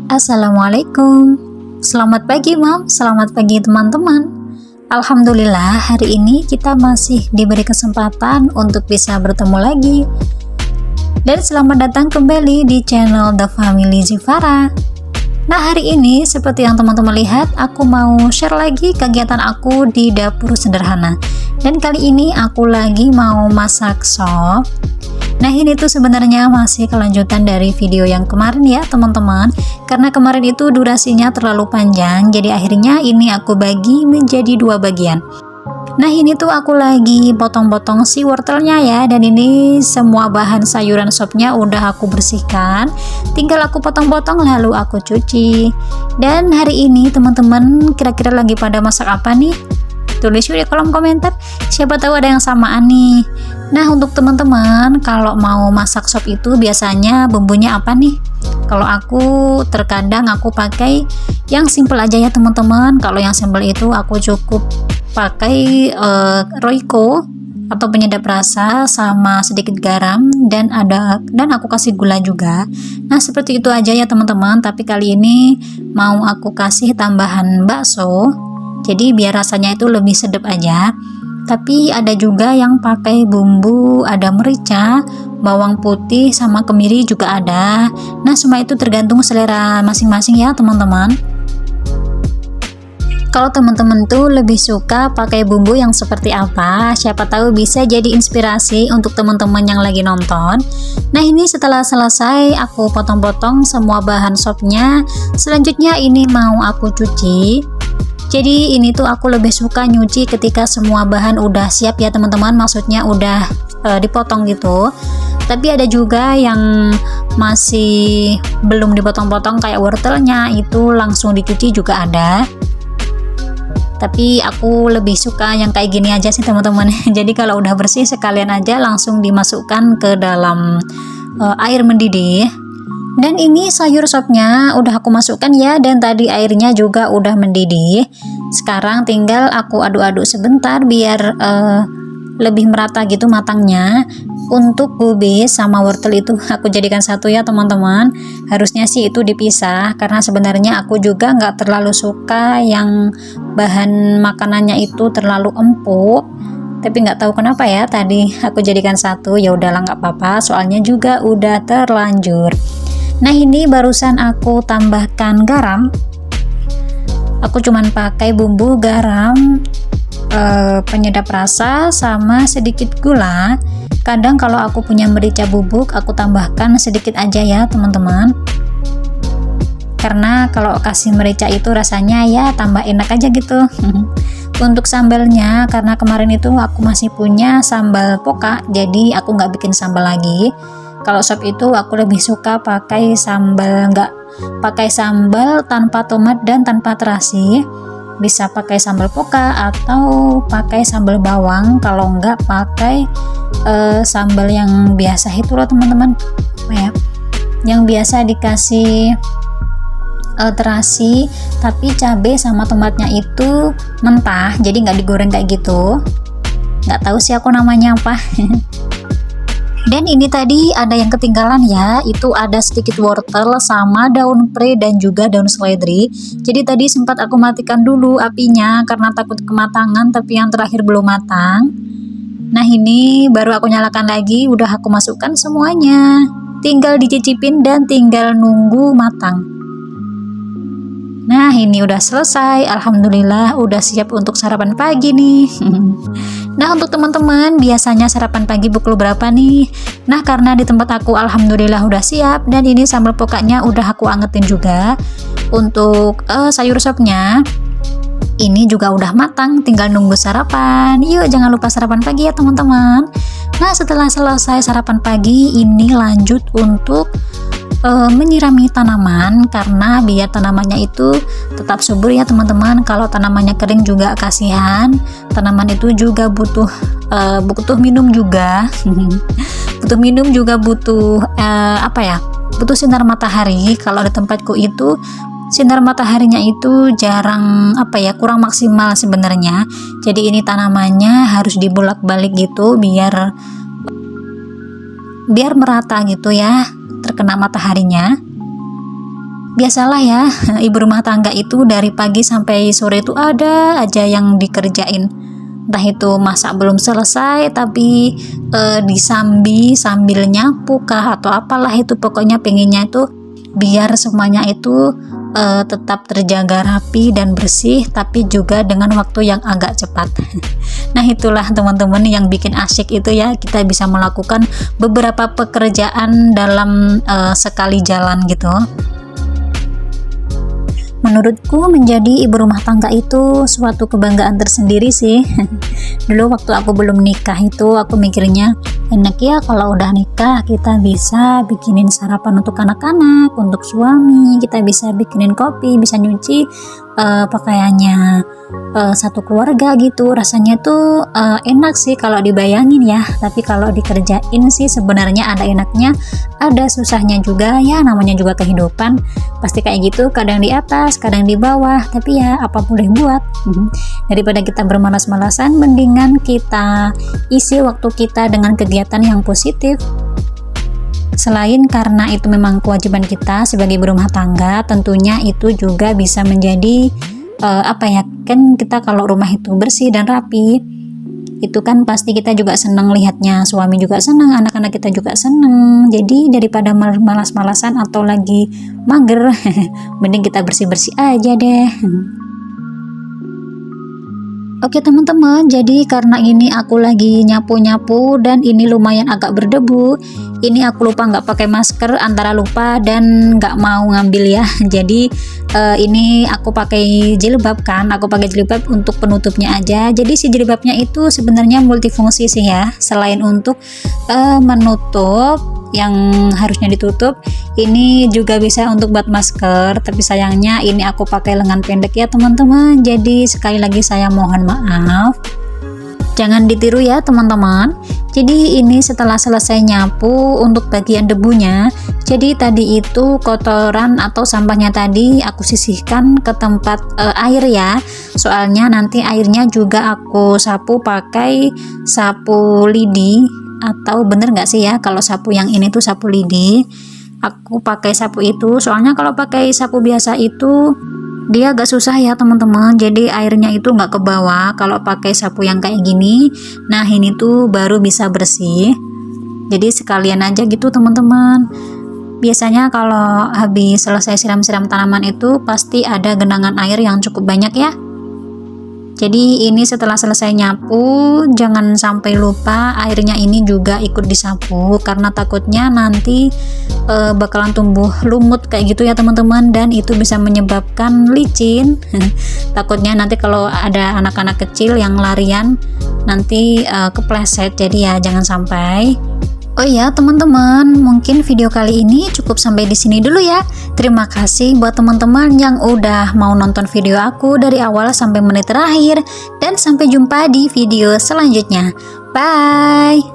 Assalamualaikum. Selamat pagi Mam, selamat pagi teman-teman. Alhamdulillah hari ini kita masih diberi kesempatan untuk bisa bertemu lagi. Dan selamat datang kembali di channel The Family Zivara. Nah hari ini seperti yang teman-teman lihat, aku mau share lagi kegiatan aku di dapur sederhana. Dan kali ini aku lagi mau masak sop. Nah ini tuh sebenarnya masih kelanjutan dari video yang kemarin ya teman-teman, karena kemarin itu durasinya terlalu panjang, jadi akhirnya ini aku bagi menjadi dua bagian. Nah ini tuh aku lagi potong-potong si wortelnya ya, dan ini semua bahan sayuran sopnya udah aku bersihkan, tinggal aku potong-potong lalu aku cuci. Dan hari ini teman-teman kira-kira lagi pada masak apa nih? Tulis di kolom komentar, siapa tahu ada yang samaan nih. Nah untuk teman-teman kalau mau masak sop itu biasanya bumbunya apa nih? Kalau aku terkadang aku pakai yang simple aja ya teman-teman. Kalau yang simple itu aku cukup pakai Royco atau penyedap rasa sama sedikit garam dan aku kasih gula juga. Nah seperti itu aja ya teman-teman, tapi kali ini mau aku kasih tambahan bakso, jadi biar rasanya itu lebih sedap aja. Tapi ada juga yang pakai bumbu, ada merica, bawang putih sama kemiri juga ada. Nah semua itu tergantung selera masing-masing ya teman-teman. Kalau teman-teman tuh lebih suka pakai bumbu yang seperti apa, siapa tahu bisa jadi inspirasi untuk teman-teman yang lagi nonton. Nah ini setelah selesai aku potong-potong semua bahan sopnya. Selanjutnya ini mau aku cuci. Jadi ini tuh aku lebih suka nyuci ketika semua bahan udah siap ya teman-teman, maksudnya udah dipotong gitu. Tapi ada juga yang masih belum dipotong-potong kayak wortelnya itu langsung dicuci juga ada. Tapi aku lebih suka yang kayak gini aja sih teman-teman. Jadi kalau udah bersih sekalian aja langsung dimasukkan ke dalam air mendidih. Dan ini sayur sopnya udah aku masukkan ya, dan tadi airnya juga udah mendidih. Sekarang tinggal aku aduk-aduk sebentar biar lebih merata gitu matangnya. Untuk kubis sama wortel itu aku jadikan satu ya teman-teman. Harusnya sih itu dipisah, karena sebenarnya aku juga nggak terlalu suka yang bahan makanannya itu terlalu empuk. Tapi nggak tahu kenapa ya tadi aku jadikan satu. Ya udahlah nggak apa-apa, soalnya juga udah terlanjur. Nah ini barusan aku tambahkan garam. Aku cuman pakai bumbu garam, penyedap rasa sama sedikit gula. Kadang kalau aku punya merica bubuk aku tambahkan sedikit aja ya teman-teman, karena kalau kasih merica itu rasanya ya tambah enak aja gitu. Untuk sambalnya, karena kemarin itu aku masih punya sambal poka, jadi aku nggak bikin sambal lagi. Kalau sop itu aku lebih suka pakai sambal, nggak pakai sambal tanpa tomat dan tanpa terasi. Bisa pakai sambal poka atau pakai sambal bawang, kalau nggak pakai sambal yang biasa itu loh teman-teman ya, yang biasa dikasih terasi tapi cabai sama tomatnya itu mentah, jadi nggak digoreng kayak gitu. Nggak tahu sih aku namanya apa. Dan ini tadi ada yang ketinggalan ya, itu ada sedikit wortel sama daun pre dan juga daun seledri. Jadi tadi sempat aku matikan dulu apinya karena takut kematangan, tapi yang terakhir belum matang. Nah ini baru aku nyalakan lagi, udah aku masukkan semuanya. Tinggal dicicipin dan tinggal nunggu matang. Nah ini udah selesai, alhamdulillah udah siap untuk sarapan pagi nih. Nah untuk teman-teman biasanya sarapan pagi pukul berapa nih? Nah karena di tempat aku alhamdulillah udah siap, dan ini sambal pokanya udah aku angetin juga. Untuk sayur sopnya ini juga udah matang, tinggal nunggu sarapan. Yuk jangan lupa sarapan pagi ya teman-teman. Nah setelah selesai sarapan pagi ini lanjut untuk menyirami tanaman, karena biar tanamannya itu tetap subur ya teman-teman. Kalau tanamannya kering juga kasihan, tanaman itu juga butuh minum juga. Butuh minum juga, butuh butuh sinar matahari. Kalau di tempatku itu sinar mataharinya itu jarang kurang maksimal sebenarnya. Jadi ini tanamannya harus dibolak-balik gitu biar merata gitu ya terkena mataharinya. Biasalah ya, ibu rumah tangga itu dari pagi sampai sore itu ada aja yang dikerjain. Entah itu masak belum selesai tapi disambi sambil nyapu kah atau apalah itu, pokoknya pengennya itu biar semuanya itu tetap terjaga rapi dan bersih, tapi juga dengan waktu yang agak cepat. Nah itulah teman-teman yang bikin asyik itu ya, kita bisa melakukan beberapa pekerjaan dalam sekali jalan gitu. Menurutku menjadi ibu rumah tangga itu suatu kebanggaan tersendiri sih. Dulu waktu aku belum nikah itu aku mikirnya enak ya kalau udah nikah kita bisa bikinin sarapan untuk anak-anak, untuk suami, kita bisa bikinin kopi, bisa nyuci pakaiannya satu keluarga gitu. Rasanya tuh enak sih kalau dibayangin ya, tapi kalau dikerjain sih sebenarnya ada enaknya, ada susahnya juga ya, namanya juga kehidupan pasti kayak gitu, kadang di atas kadang di bawah, tapi ya apa boleh buat. Daripada kita bermalas-malasan, mendingan kita isi waktu kita dengan kegiatan yang positif. Selain karena itu memang kewajiban kita sebagai berumah tangga, tentunya itu juga bisa menjadi kan kita kalau rumah itu bersih dan rapi, itu kan pasti kita juga senang lihatnya, suami juga senang, anak-anak kita juga senang. Jadi daripada malas-malasan atau lagi mager, mending kita bersih-bersih aja deh. Oke teman-teman, jadi karena ini aku lagi nyapu-nyapu dan ini lumayan agak berdebu, ini aku lupa nggak pakai masker, antara lupa dan nggak mau ngambil ya. Jadi ini aku pakai jilbab kan, aku pakai jilbab untuk penutupnya aja. Jadi si jilbabnya itu sebenarnya multifungsi sih ya, selain untuk menutup yang harusnya ditutup, ini juga bisa untuk buat masker, tapi sayangnya ini aku pakai lengan pendek ya teman-teman. Jadi sekali lagi saya mohon maaf, jangan ditiru ya teman-teman. Jadi ini setelah selesai nyapu untuk bagian debunya, jadi tadi itu kotoran atau sampahnya tadi aku sisihkan ke tempat air ya, soalnya nanti airnya juga aku sapu pakai sapu lidi. Atau bener nggak sih ya kalau sapu yang ini tuh sapu lidi, aku pakai sapu itu soalnya kalau pakai sapu biasa itu dia agak susah ya teman-teman, jadi airnya itu nggak ke bawah. Kalau pakai sapu yang kayak gini, nah ini tuh baru bisa bersih. Jadi sekalian aja gitu teman-teman. Biasanya kalau habis selesai siram-siram tanaman itu pasti ada genangan air yang cukup banyak ya. Jadi ini setelah selesai nyapu, jangan sampai lupa airnya ini juga ikut disapu, karena takutnya nanti bakalan tumbuh lumut kayak gitu ya teman-teman, dan itu bisa menyebabkan licin. Takutnya nanti kalau ada anak-anak kecil yang larian nanti kepleset, jadi ya jangan sampai. Oh iya teman-teman, mungkin video kali ini cukup sampai di sini dulu ya. Terima kasih buat teman-teman yang udah mau nonton video aku dari awal sampai menit terakhir, dan sampai jumpa di video selanjutnya. Bye.